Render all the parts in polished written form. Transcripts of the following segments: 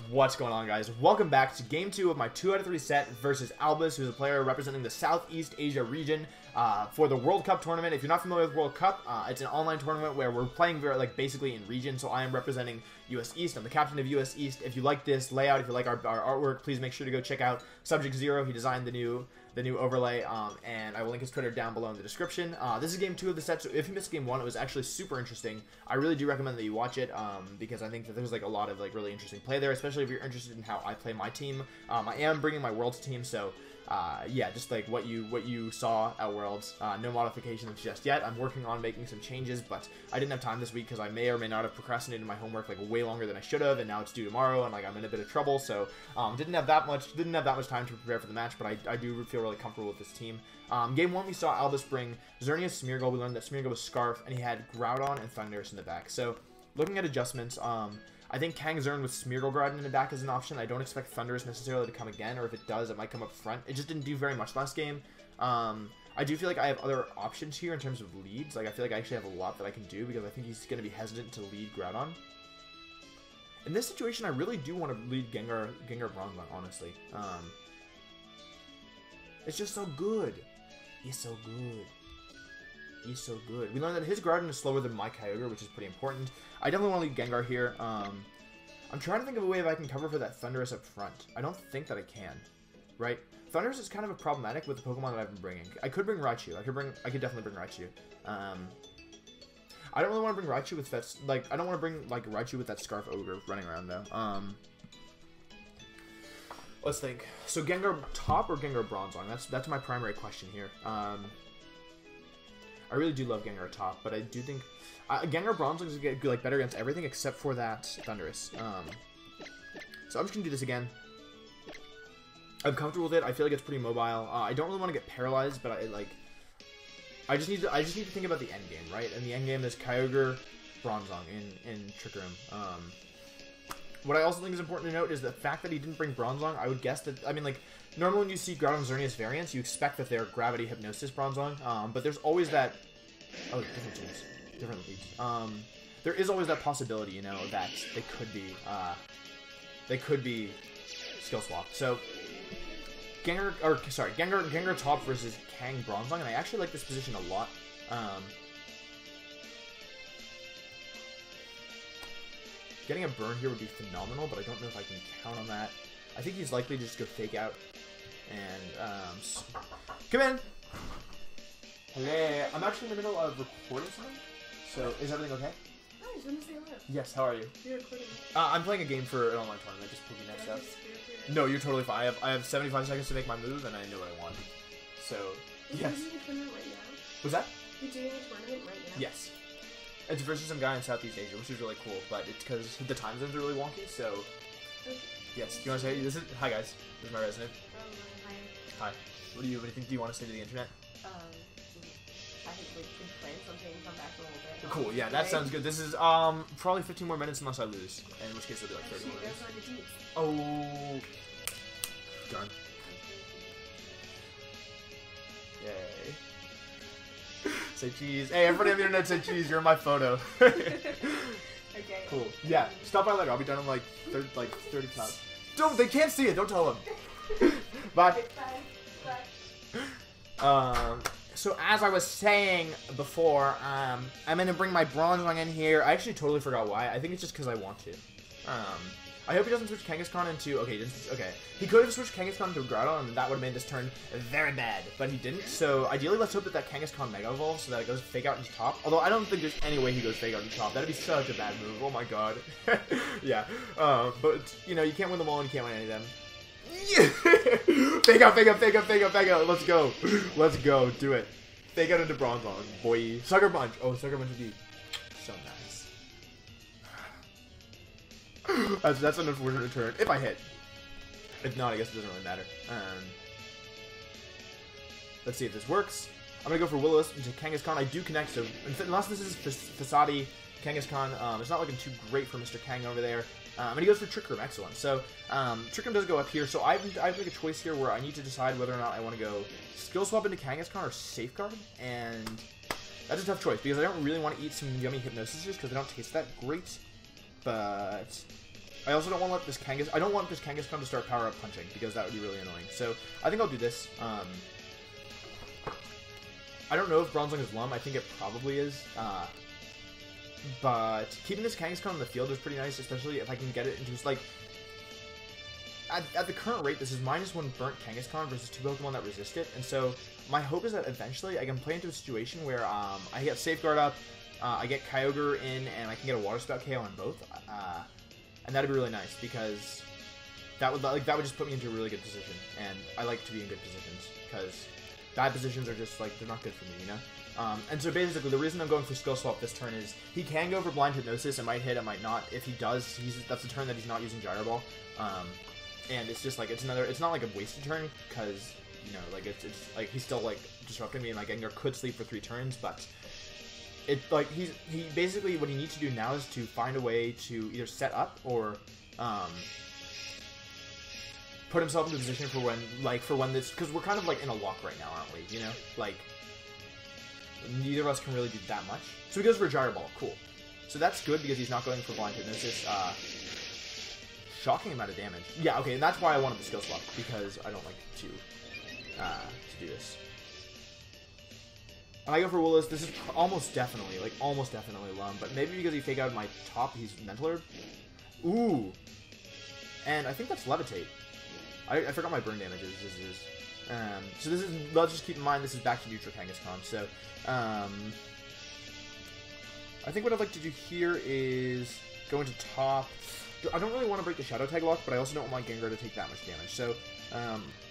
What's going on, guys? Welcome back to Game 2 of my 2 out of 3 set versus Albus, who's a player representing the Southeast Asia region for the World Cup tournament. If you're not familiar with World Cup, it's an online tournament where we're playing basically in region, so I am representing US East. I'm the captain of US East. If you like this layout, if you like our artwork, please make sure to go check out Subject Zero. He designed the new overlay, and I will link his Twitter down below in the description. This is game 2 of the set, so if you missed game 1, it was actually super interesting. I really do recommend that you watch it, because I think that there's a lot of really interesting play there, especially if you're interested in how I play my team. I am bringing my Worlds team, so yeah, just what you saw at Worlds. No modifications just yet. I'm working on making some changes, but I didn't have time this week because I may or may not have procrastinated my homework way longer than I should have, and now it's due tomorrow, and I'm in a bit of trouble. So didn't have that much time to prepare for the match, but I do feel really comfortable with this team. Game 1, we saw Albus bring Xerneas Smeargle. We learned that Smeargle was Scarf, and he had Groudon and Thundurus in the back. So looking at adjustments, I think Kangzern with Smeargle Groudon in the back is an option. I don't expect Thundurus necessarily to come again, or if it does, it might come up front. It just didn't do very much last game. I do feel like I have other options here in terms of leads. I feel like I actually have a lot that I can do, because I think he's going to be hesitant to lead Groudon. In this situation, I really do want to lead Gengar Bronzong, honestly. It's just so good. He's so good. He's so good. We learned that his Groudon is slower than my Kyogre, which is pretty important. I definitely want to lead Gengar here. I'm trying to think of a way if I can cover for that Thundurus up front. I don't think that I can, right? Thundurus is kind of problematic with the Pokemon that I've been bringing. I could bring Raichu. I could definitely bring Raichu. I don't really want to bring Raichu with that. I don't want to bring Raichu with that Scarf Ogre running around though. Let's think. So Gengar top or Gengar Bronzong? That's my primary question here. I really do love Gengar top, but I do think Gengar Bronzong is get better against everything except for that Thundurus. So I'm just gonna do this again. I'm comfortable with it. I feel like it's pretty mobile. I don't really want to get paralyzed, but I just need to think about the end game, right? And the end game is Kyogre, Bronzong in Trick Room. What I also think is important to note is the fact that he didn't bring Bronzong. I would guess that, normally when you see Groudon Xerneas variants, you expect that they're Gravity Hypnosis Bronzong, but there's always that, oh, different teams, different leagues. There is always that possibility, that they could be skill swap. So, Gengar top versus Kang Bronzong, and I actually like this position a lot. Getting a burn here would be phenomenal, but I don't know if I can count on that. I think he's likely to just go Fake Out. And, come in! Hello. I'm actually in the middle of recording something. So, is everything okay? Hi, I just want to say hello. Yes, how are you? You're recording. I'm playing a game for an online tournament. Just put me next up. No, you're totally fine. I have 75 seconds to make my move, and I know what I want. So, yes. You're doing a tournament right now? Was that? You're doing a tournament right now? Yes. It's versus some guy in Southeast Asia, which is really cool, but it's because the time zones are really wonky, so... Okay. Yes, do you want to say, hi guys, this is my resident. Hi. Hi. What do you want to say to the internet? I think we can plan something and come back in a little bit. Cool, yeah, that sounds good. This is, probably 15 more minutes unless I lose, in which case it'll be 30 more minutes. Oh... Darn. Yay. Say cheese. Hey, everybody on the internet say cheese. You're in my photo. Okay. Cool. Yeah. Stop by later. I'll be done in 30 times. Don't. They can't see it. Don't tell them. Bye. Bye. So as I was saying before, I'm gonna bring my Bronzong in here. I actually totally forgot why. I think it's just because I want to. I hope he doesn't switch Kangaskhan into... Okay, he didn't switch... Okay. He could have switched Kangaskhan into Groudon, and that would have made this turn very bad. But he didn't, so ideally let's hope that Kangaskhan Mega Evolves so that it goes Fake Out into top. Although I don't think there's any way he goes Fake Out into top. That'd be such a bad move. Oh my god. Yeah. But, you can't win them all and you can't win any of them. Yeah! Fake Out, Fake Out, Fake Out, Fake Out, Fake Out. Let's go. Let's go. Do it. Fake Out into Bronzong, boy. Sucker Punch. Oh, Sucker Punch would be so nice. That's an unfortunate turn. If I hit. If not, I guess it doesn't really matter. Let's see if this works. I'm going to go for Will-O-Wisp into Kangaskhan. I do connect, so unless this is Fasadi Kangaskhan, it's not looking too great for Mr. Kang over there. And he goes for Trick Room. Excellent. So, Trick Room does go up here. So I have to make a choice here where I need to decide whether or not I want to go Skill Swap into Kangaskhan or Safeguard. And that's a tough choice because I don't really want to eat some yummy Hypnosises because they don't taste that great. But I also don't want to let this Kangaskhan... I don't want this Kangaskhan to start power-up punching, because that would be really annoying. So, I think I'll do this. I don't know if Bronzong is Lum. I think it probably is. But keeping this Kangaskhan on the field is pretty nice, especially if I can get it into... like, at the current rate, this is -1 burnt Kangaskhan versus 2 Pokemon that resist it. And so, my hope is that eventually I can play into a situation where I get Safeguard up, I get Kyogre in, and I can get a Water Spout KO on both. And that'd be really nice, because that would just put me into a really good position. And I like to be in good positions, because bad positions are just, like, they're not good for me, you know? And so basically, the reason I'm going for Skill Swap this turn is he can go for Blind Hypnosis. It might hit, it might not. If he does, that's the turn that he's not using Gyro Ball. And it's just, like, it's not, like, a wasted turn, because, you know, like, it's like, he's still, like, disrupting me, and my Gengar could sleep for 3 turns, but like, he basically, what he needs to do now is to find a way to either set up or, put himself into a position for when this, because we're kind of, like, in a lock right now, aren't we, you know? Like, neither of us can really do that much. So he goes for a Gyro Ball, cool. So that's good, because he's not going for Blind Hypnosis. Shocking amount of damage. Yeah, okay, and that's why I wanted the Skill Swap, because I don't like to do this. And I go for Willis. This is almost definitely Lum, but maybe because he Fake Out my top, he's Mental Herb. Ooh. And I think that's Levitate. I forgot my burn damages. So this is, let's just keep in mind, this is back to neutral Kangaskhan. So, I think what I'd like to do here is go into top. I don't really want to break the Shadow Tag lock, but I also don't want my Gengar to take that much damage. So,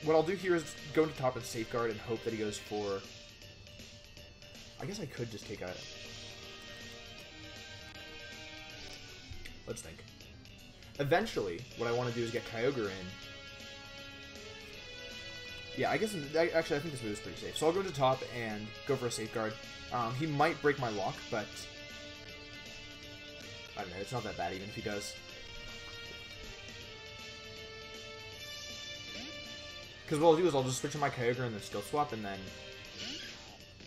what I'll do here is go into top and Safeguard and hope that he goes for... I guess I could just take a... Let's think. Eventually, what I want to do is get Kyogre in. Yeah, I guess... Actually, I think this move is pretty safe. So I'll go into top and go for a Safeguard. He might break my lock, but... I don't know, it's not that bad even if he does. Because what I'll do is I'll just switch to my Kyogre and then Skill Swap, and then,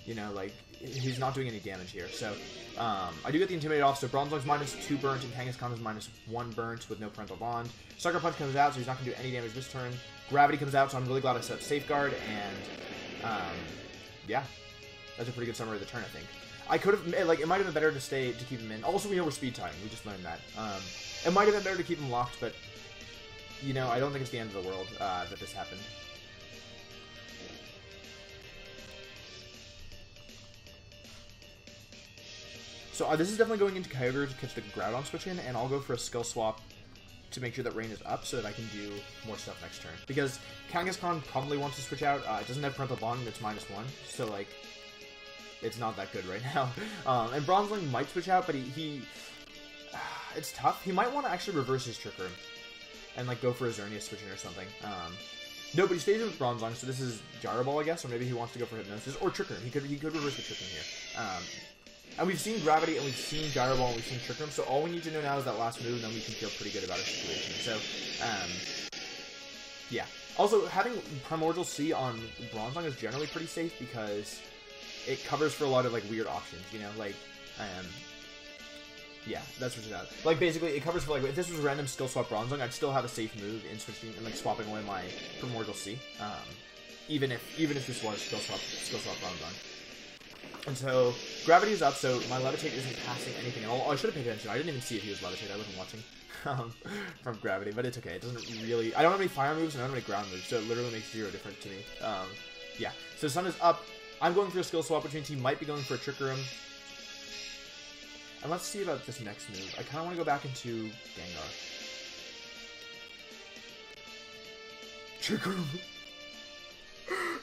you know, like, he's not doing any damage here. So, I do get the Intimidate off, so Bronzong's -2 burnt, and Kangaskhan is -1 burnt with no Parental Bond. Sucker Punch comes out, so he's not going to do any damage this turn. Gravity comes out, so I'm really glad I set up Safeguard, and, yeah. That's a pretty good summary of the turn, I think. I could have, like, it might have been better to keep him in. Also, we know we're speed tying, we just learned that. It might have been better to keep him locked, but, you know, I don't think it's the end of the world, that this happened. So this is definitely going into Kyogre to catch the Groudon switch in, and I'll go for a Skill Swap to make sure that rain is up so that I can do more stuff next turn. Because Kangaskhan probably wants to switch out. It doesn't have Parental Bond, and it's -1, so, like, it's not that good right now. And Bronzong might switch out, but it's tough. He might want to actually reverse his Trick Room and, like, go for a Xerneas switch in or something. No, but he stays with Bronzong, so this is Gyro Ball, I guess, or maybe he wants to go for Hypnosis, or Trick Room. He could reverse the Trick Room here. And we've seen Gravity, and we've seen Gyro Ball, and we've seen Trick Room, so all we need to know now is that last move, and then we can feel pretty good about our situation. So, yeah. Also, having Primordial Sea on Bronzong is generally pretty safe, because it covers for a lot of, like, weird options, you know? Like, yeah, that's what it's about. Like, basically, it covers for, like, if this was random Skill Swap Bronzong, I'd still have a safe move in switching, and, like, swapping away my Primordial Sea. Even if this was Skill Swap Bronzong. And so, Gravity is up, so my Levitate isn't passing anything at all. Oh, I should have paid attention. I didn't even see if he was Levitate. I wasn't watching from Gravity, but it's okay. It doesn't really... I don't have any Fire moves, and I don't have any Ground moves, so it literally makes 0 difference to me. Yeah. So, Sun is up. I'm going for a Skill Swap, which means he might be going for a Trick Room. And let's see about this next move. I kind of want to go back into Gengar. Trick Room!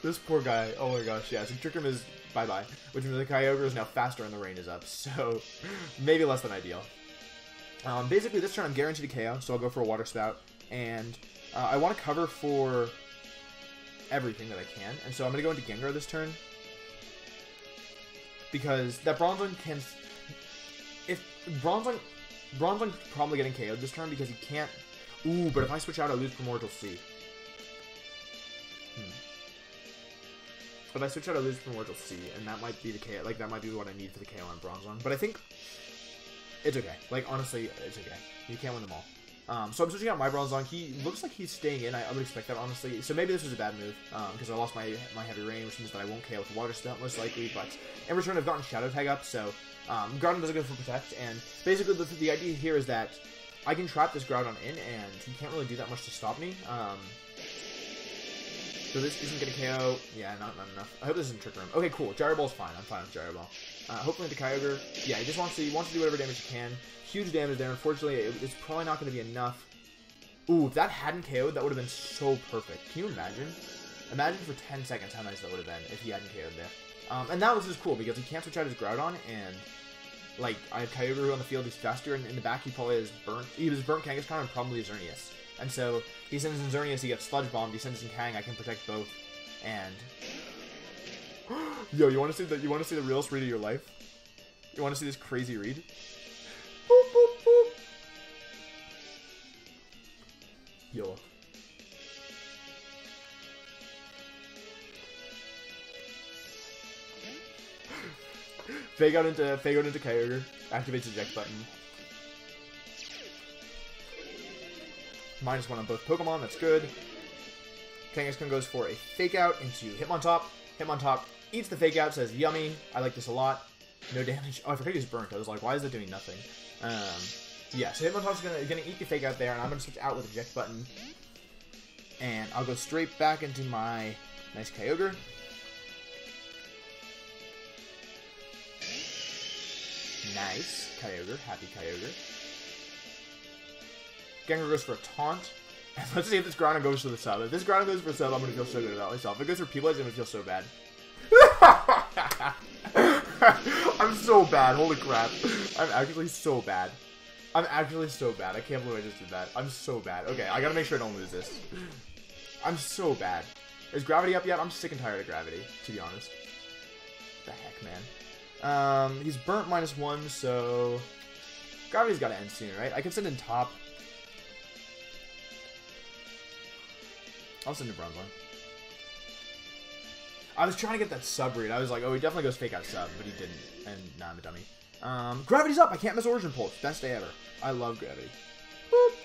This poor guy. Oh my gosh, yeah. So Trick Room is bye-bye. Which means the Kyogre is now faster and the rain is up. So, maybe less than ideal. Basically, this turn I'm guaranteed to KO, so I'll go for a Water Spout. And I want to cover for everything that I can. And so I'm going to go into Gengar this turn. Because that Bronzong can... If Bronzong's probably getting KO'd this turn because he can't... Ooh, but if I switch out, I lose Primordial Sea. If I switch out, I lose Primordial Sea, and that might be the KO. Like, that might be what I need for the KO on Bronzong. But I think it's okay. Like, honestly, it's okay. You can't win them all. So I'm switching out my Bronzong. He looks like he's staying in. I would expect that, honestly. So maybe this was a bad move, because I lost my Heavy Rain, which means that I won't KO with Water Spout, most likely. But in return, I've gotten Shadow Tag up, so Groudon doesn't go for Protect. And basically, the idea here is that I can trap this Groudon in, and he can't really do that much to stop me. So this isn't going to KO. Yeah, not enough. I hope this isn't Trick Room. Okay, cool. Gyro Ball's fine. I'm fine with Gyro Ball. Hopefully into Kyogre. Yeah, he just wants to do whatever damage he can. Huge damage there. Unfortunately, it's probably not going to be enough. Ooh, if that hadn't KO'd, that would have been so perfect. Can you imagine? Imagine for 10 seconds how nice that would have been if he hadn't KO'd there. And that was just cool because he can't switch out his Groudon, and like I have Kyogre on the field, he's faster, and in the back he probably has burnt. He was burnt Kangaskhan and probably Xerneas. And so he sends in Xerneas, he gets Sludge Bombed. He sends in Kang, I can protect both. And yo, you want to see the realest read of your life? You want to see this crazy read? Boop, boop, boop. Yo. Fake out into Kyogre. Activates eject button. -1 on both Pokemon. That's good. Kangaskhan goes for a fake out into Hitmontop. Hitmontop eats the fake out. Says yummy. I like this a lot. No damage. Oh, I forgot he was burnt. I was like, why is it doing nothing? Yeah, so Hitmontop's gonna eat the fake out there, and I'm gonna switch out with eject button. And I'll go straight back into my nice Kyogre. Nice. Kyogre. Happy Kyogre. Gengar goes for a taunt. And let's see if this Groudon goes for the sub. If this Groudon goes for a sub, I'm gonna feel so good about myself. If it goes for P-Blades, I'm gonna feel so bad. I'm so bad. Holy crap. I'm actually so bad. I'm actually so bad. I can't believe I just did that. I'm so bad. Okay, I gotta make sure I don't lose this. I'm so bad. Is Gravity up yet? I'm sick and tired of Gravity, to be honest. What the heck, man? He's burnt -1, so Gravity's gotta end soon, right? I can send in Top. I'll send in Bronzong. I was trying to get that sub read. I was like, oh, he definitely goes fake out sub, but he didn't. And nah, I'm a dummy. Gravity's up. I can't miss Origin Pulse. Best day ever. I love Gravity. Boop.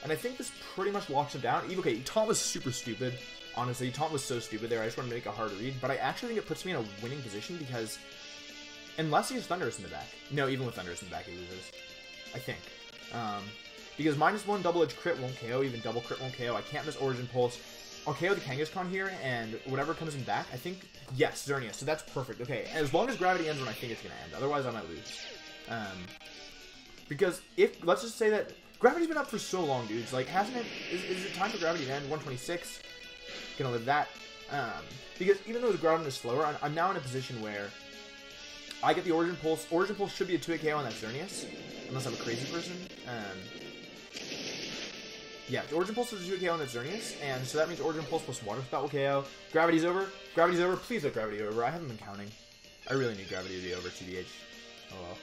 And I think this pretty much locks him down. Okay, Taunt was super stupid. Honestly, Taunt was so stupid there. I just wanted to make a hard read. But I actually think it puts me in a winning position because unless he has Thundurus in the back. No, even with Thundurus in the back, he loses. I think. Because -1 double edge crit won't KO, even double crit won't KO. I can't miss Origin Pulse. I'll KO the Kangaskhan here, and whatever comes in back, I think, yes, Xerneas, so that's perfect. Okay, as long as Gravity ends when I think it's going to end, otherwise I might lose. Because if, let's just say that Gravity's been up for so long, dudes, like, hasn't it, is it time for Gravity to end? 126, gonna live that. Because even though the Groudon is slower, I'm now in a position where I get the Origin Pulse. Origin Pulse should be a 2-hit KO on that Xerneas, unless I'm a crazy person. Yeah, the Origin Pulse is a 2-hit KO on that Xerneas, and so that means Origin Pulse plus Water Spout will KO. Gravity's over. Gravity's over. Please let Gravity over. I haven't been counting. I really need Gravity to be over, TBH. Oh well.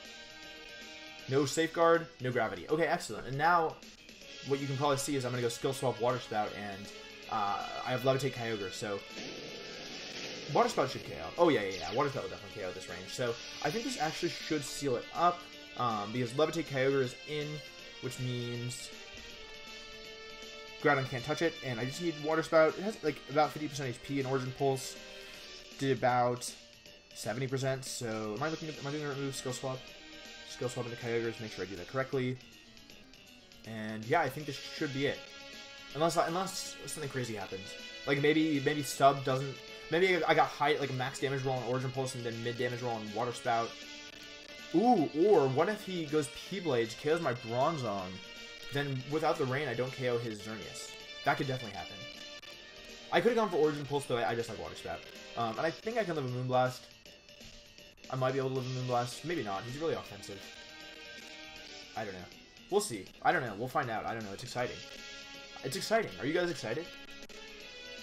No Safeguard, no Gravity. Okay, excellent. And now, what you can probably see is I'm going to go Skill Swap Water Spout, and I have Levitate Kyogre, so Water Spout should KO. Oh, yeah. Water Spout will definitely KO this range. So I think this actually should seal it up, because Levitate Kyogre is in, which means Groudon can't touch it, and I just need Water Spout. It has like about 50% HP, and Origin Pulse did about 70%. So am I doing the right move? Skill Swap into Kyogre to make sure I do that correctly. And yeah, I think this should be it. Unless something crazy happens. Like maybe sub doesn't. Maybe I got high, like a max damage roll on Origin Pulse and then mid damage roll on Water Spout. Ooh, or what if he goes P-Blades, KOs my Bronzong, then without the rain I don't KO his Xerneas. That could definitely happen. I could have gone for Origin Pulse, but I just like Water Spout. And I think I can live a Moonblast. I might be able to live a Moonblast. Maybe not. He's really offensive. I don't know. We'll see. I don't know. We'll find out. I don't know. It's exciting. It's exciting. Are you guys excited?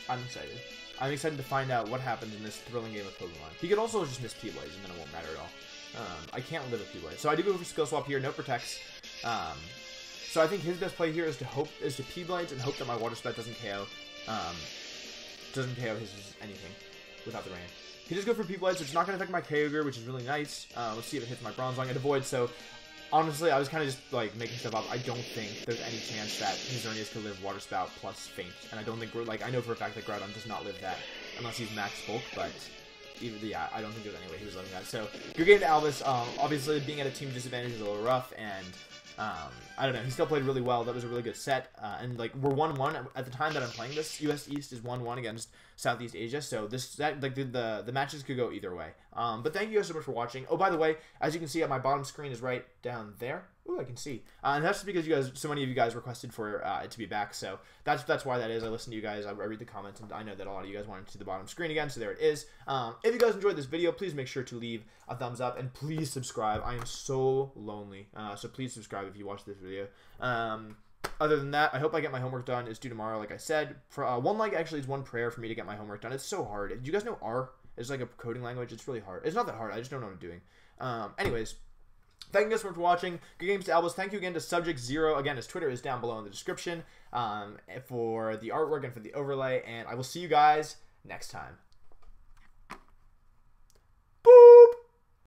I'm excited. I'm excited to find out what happens in this thrilling game of Pokemon. He could also just miss P-Blades, and then it won't matter at all. I can't live with P-Blades. So I do go for Skill Swap here. No Protects. So I think his best play here is to P-Blades and hope that my Water Spout doesn't KO. Doesn't KO his anything without the rain. He just go for P-Blade, so it's not going to affect my Kyogre, which is really nice. Let's see if it hits my Bronzong. It avoids, so honestly, I was kind of just like making stuff up. I don't think there's any chance that Xerneas could live Water Spout plus Faint, and I don't think I know for a fact that Groudon does not live that unless he's max bulk, but yeah, I don't think there's any way he was living that. So good game to Albus. Obviously, being at a team disadvantage is a little rough, and I don't know. He still played really well. That was a really good set, and like we're 1-1 at the time that I'm playing this. US East is 1-1 against Southeast Asia, so the matches could go either way. But thank you guys so much for watching. Oh, by the way, as you can see, at my bottom screen is right down there. Ooh, I can see, and that's just because so many of you guys requested for it to be back. So that's why that is. I listen to you guys. I read the comments, and I know that a lot of you guys wanted to see the bottom screen again. So there it is. If you guys enjoyed this video, please make sure to leave a thumbs up and please subscribe. I am so lonely, so please subscribe if you watch this video. Other than that, I hope I get my homework done. It's due tomorrow, like I said. One like actually is one prayer for me to get my homework done. It's so hard. Do you guys know R? It's like a coding language. It's really hard. It's not that hard. I just don't know what I'm doing. Anyways. Thank you guys so much for watching. Good games to Albus. Thank you again to Subject Zero. Again, his Twitter is down below in the description for the artwork and for the overlay. And I will see you guys next time.